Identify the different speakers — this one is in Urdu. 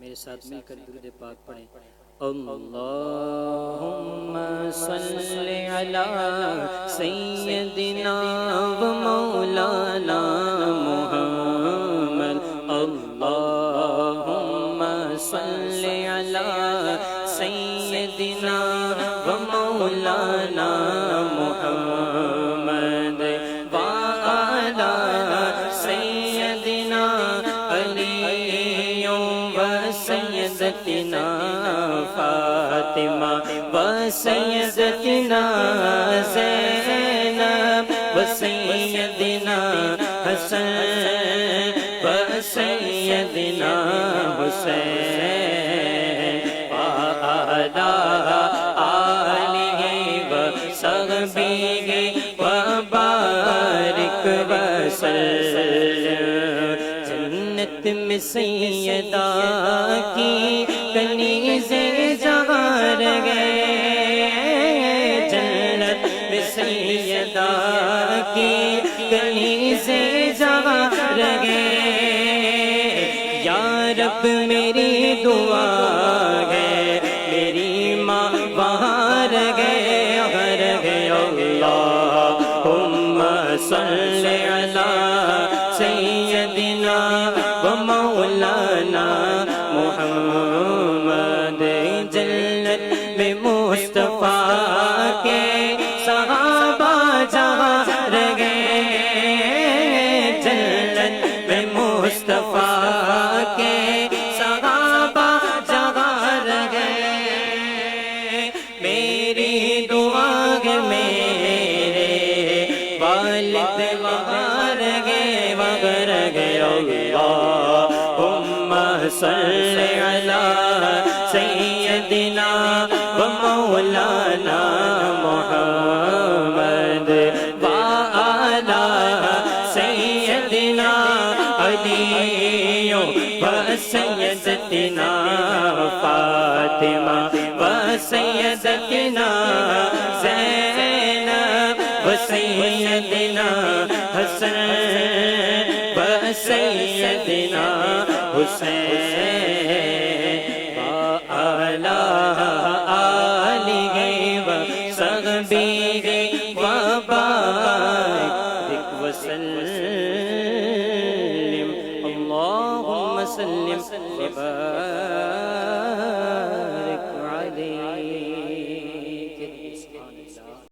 Speaker 1: میرے ساتھ مل کر درود پاک پڑھیں۔ اللہم صلی علی سیدنا و مولانا محمد۔ اللہم صلی علی سیدنا و مولانا محمد وعلی سیدنا علی و سیدتنا فاطمہ و سیدتنا زینب و سیدنا حسن و سیدنا حسین وعلی آلہ و صحبہ وبارک وسلم۔ جنت میں سیدہ کی کنیزیں جہاں رہے، جنت میں سیدہ کی کنیزیں جہاں رہے، یا رب میری دعا ہے میری ماں وہاں رہے اللہم صلی علی سیدنا و مولانا محمد۔ جنت میں مصطفیٰ کے صحابہ جہاں رہے، جنت میں مصطفیٰ کے صحابہ جہاں رہے، میری دعا ہے میرے والد وہاں رہے اللہم صلی علی سیدنا و مولانا محمد وعلی سیدنا علی و سیدتنا فاطمہ و سیدتنا زینب و سیدنا حسن و سیدنا حسین